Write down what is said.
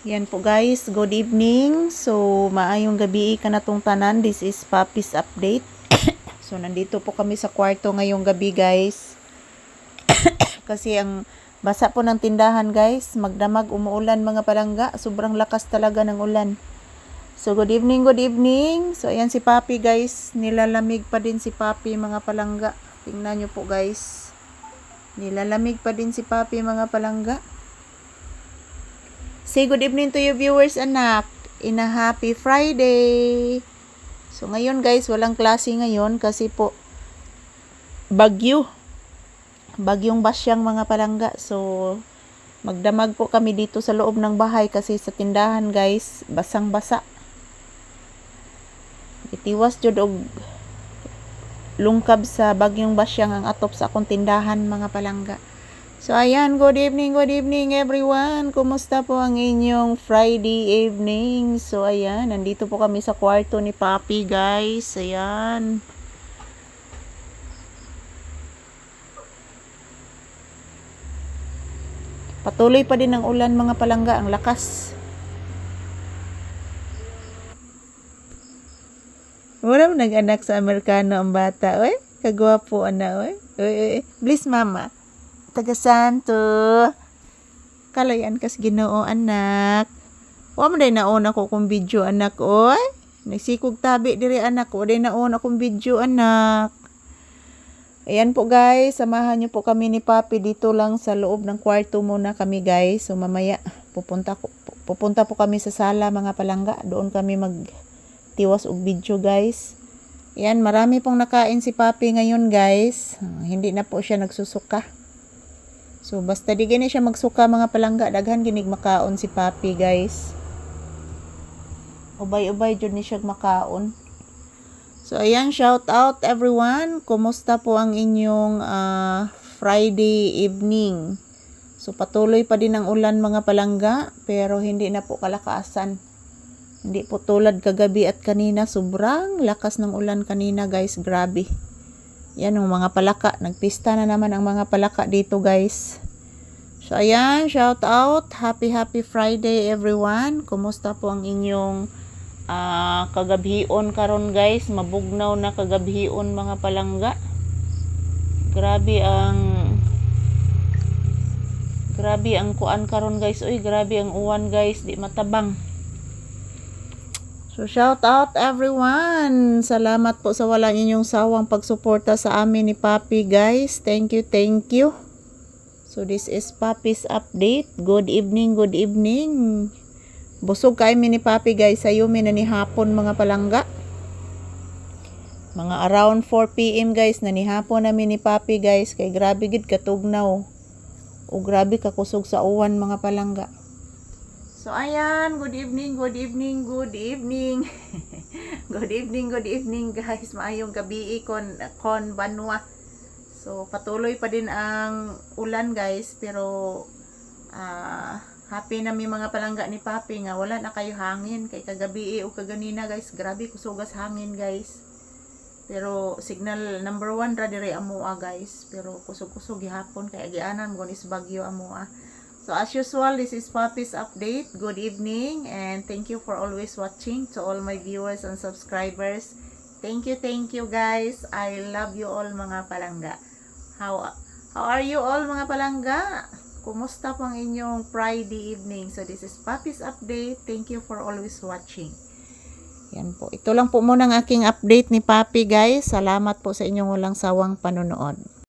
Yan po guys, good evening. So, maayong gabi ka na tong tanan. This is Papi's Update. So, nandito po kami sa kwarto ngayong gabi guys. Kasi ang basa po ng tindahan guys. Magdamag, umuulan mga palangga. Sobrang lakas talaga ng ulan. So, good evening, good evening. So, ayan si Papi guys. Nilalamig pa din si Papi mga palangga. Tingnan nyo po guys. Nilalamig pa din si Papi mga palangga. Say good evening to you viewers, anak. In a happy Friday. So ngayon guys, walang klase ngayon kasi po bagyo. Bagyong basyang mga palangga. So magdamag po kami dito sa loob ng bahay kasi sa tindahan guys, basang-basa. Itiwas jud og lungkab sa bagyong basyang ang atop sa akong tindahan mga palangga. So ayan, good evening everyone. Kumusta po ang inyong Friday evening? So ayan, nandito po kami sa kwarto ni Papi guys. Ayan. Patuloy pa din ang ulan mga palangga, ang lakas. Wala mo nag-anak sa Amerikano ang bata, oy. Kagwapo ana, oy. Oy, please mama. Taga Santo. Kalayan kas Ginoo anak. Wa mo day naon ako kung video anak oy. Nagsikog tabi diri anak ko day naon akong video anak. Ayan po guys, samahan niyo po kami ni Papi dito lang sa loob ng kwarto muna kami guys. So mamaya pupunta po kami sa sala mga palangga. Doon kami magtiwas og video guys. Ayan, marami pong nakain si Papi ngayon guys. Hindi na po siya nagsusuka. So, basta di gani siya magsuka mga palangga. Daghan ginig makaon si Papi, guys. Ubay-ubay jud ni siya makaon. So, ayan, shout out everyone. Kumusta po ang inyong Friday evening? So, patuloy pa din ang ulan mga palangga. Pero hindi na po kalakasan. Hindi po tulad kagabi at kanina. Sobrang lakas ng ulan kanina, guys. Grabe. Yan ang mga palaka. Nagpista na naman ang mga palaka dito guys. So ayan, shout out. Happy Friday everyone. Kumusta po ang inyong kagabhion karon guys? Mabugnaw na kagabhion mga palangga. Grabe ang kuan karon guys. Uy, grabe ang uwan guys. Di matabang. So, shout out everyone. Salamat po sa wala ninyong sawang pagsuporta sa amin ni Papi guys. Thank you. So, this is Papi's Update. Good evening. Busog kayo ni Papi guys. Sayumi na ni hapon mga palangga. Mga around 4 PM guys. Na ni hapon namin ni Papi guys. Kay grabe gid katugnaw. O grabe kakusog sa uwan mga palangga. So ayan, good evening. Good evening guys. Maayong gabi kon banwa. So patuloy pa din ang ulan guys, pero happy na mi mga palangga ni Papi nga wala na kayo hangin kay kagabi o kaganina guys. Grabe kusugas hangin guys. Pero signal number 1 ra dire amoa guys, pero kusog-kusog gihapon kay agianan mo is bagyo amoa. So as usual, this is Papi's Update. Good evening and thank you for always watching to all my viewers and subscribers. Thank you guys. I love you all mga palangga. How are you all mga palangga? Kumusta po ang inyong Friday evening? So this is Papi's Update. Thank you for always watching. Yan po. Ito lang po muna ang aking update ni Papi guys. Salamat po sa inyong walang sawang panonood.